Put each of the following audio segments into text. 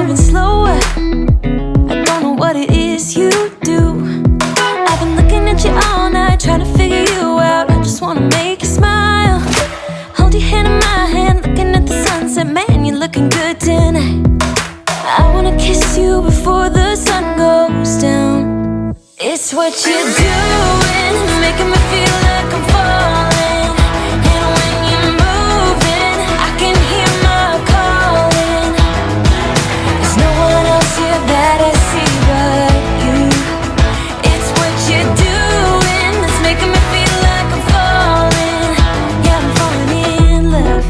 moving slower. I don't know what it is you do. I've been looking at you all night, trying to figure you out. I just wanna make you smile. Hold your hand in my hand, looking at the sunset. Man, you're looking good tonight. I wanna kiss you before the sun goes down. It's what you're doing, it's making me feel like I'm falling. And when you're moving, I can hear my calling. There's no one else here that I see but you. It's what you're doing, it's making me feel like I'm falling. Yeah, I'm falling in love.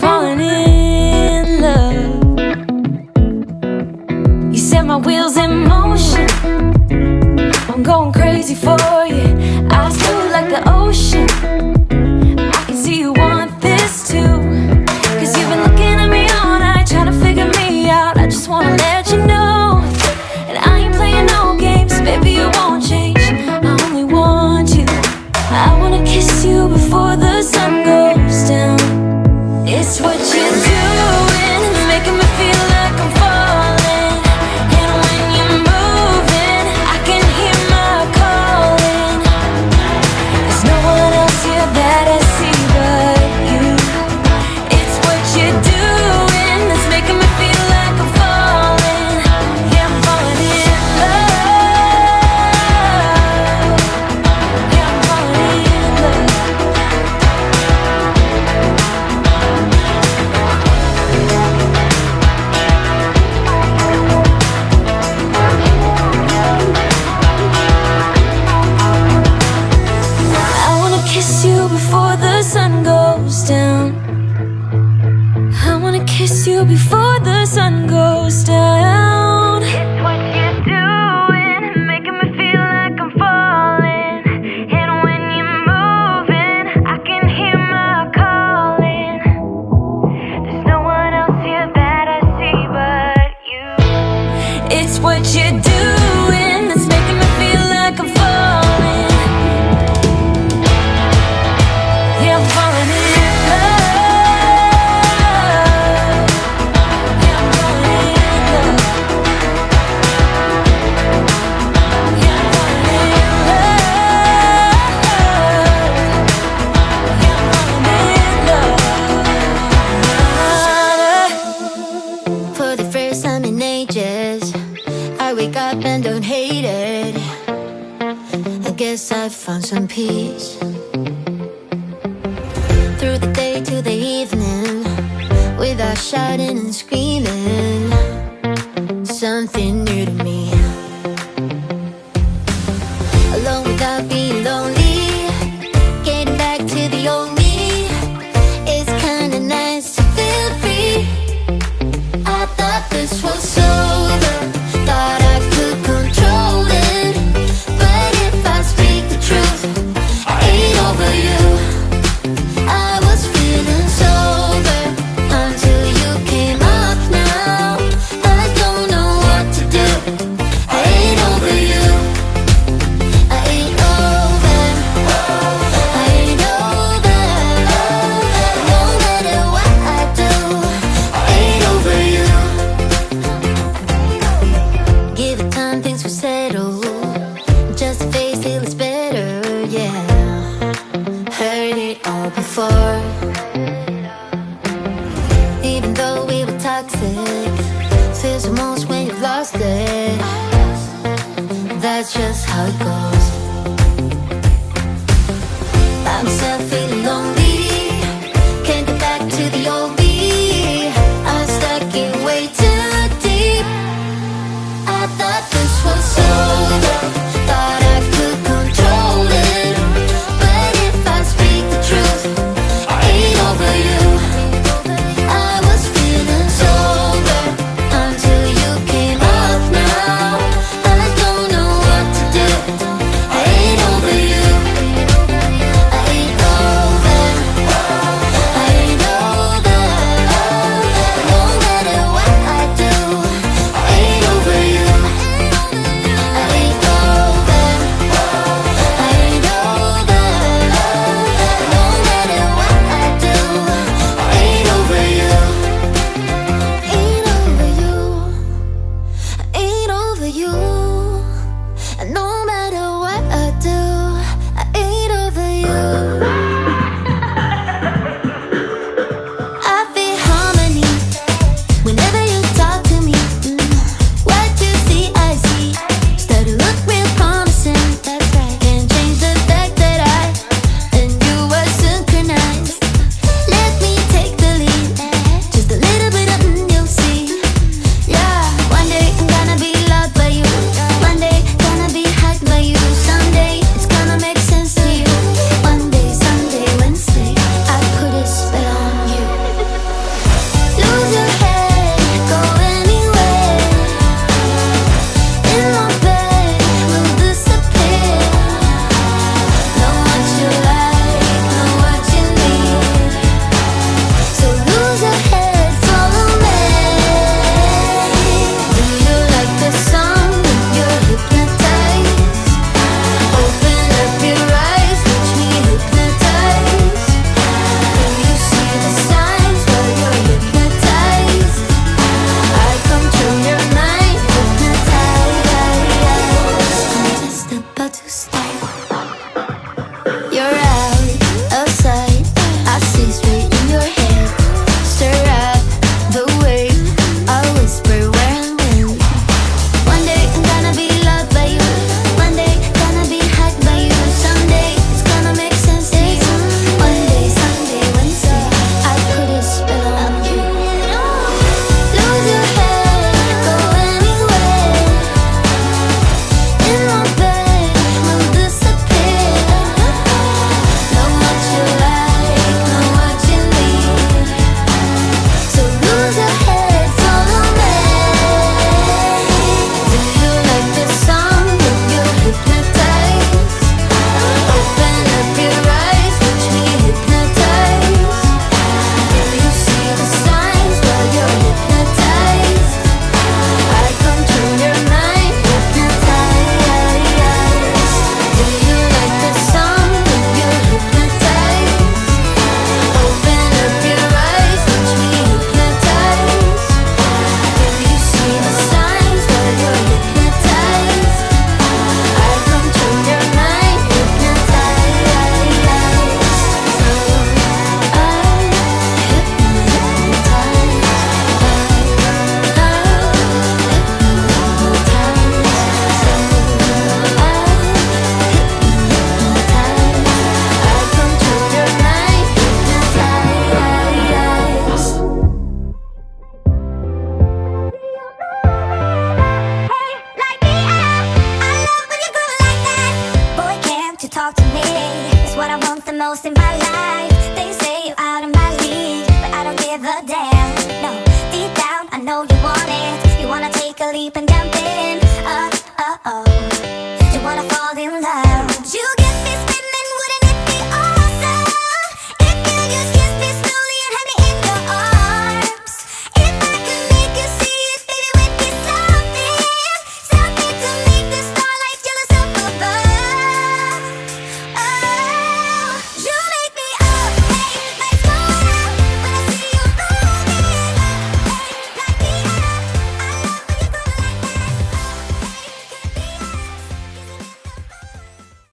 Falling in love. You set my wheels in motion. I'm going crazy for you. Eyes blue like the ocean. I can see you want this too. Cause you've been looking at me all night, trying to figure me out. I just wanna let you know. And I ain't playing no games, baby, you won't change. I only want you. I wanna kiss you before the sun goes down. It's what you're doing, it's making me feel like I'm falling. And when you're moving, I can hear my calling. There's no one else here that I see but you. It's what you're doing, it's making me feel like I'm falling. Yeah, I'm falling in love. Yeah, I'm falling in love. I wanna kiss you before the sun goes down. I wanna kiss you before the sun goes down. It's what you're doing, making me feel like I'm falling. And when you're moving, I can hear my calling. There's no one else here that I see but you. It's what you're doing, it's making me feel like I'm falling. Yeah, I'm falling in love. Yeah, I'm falling in love. Yeah, I'm falling in love. Yeah, I'm falling in love. For the first time in ages, I wake up and don't hate it. I guess I found some peace. Through the day to the evening, without shouting and screaming, something new to me. Alone without being lonely, getting back to the old me. It's kinda nice to feel free. I thought this was over, thought I could control it. But if I speak the truth, I ain't over you. I was feeling sober until you came up now. I don't know what to do. I ain't over you. I ain't over. I ain't over. No matter what I do, I ain't over you. Give it time, things will settle. Just a face till it's better, yeah. Heard it all before. Even though we were toxic, feels the most when you've lost it. That's just how it goes.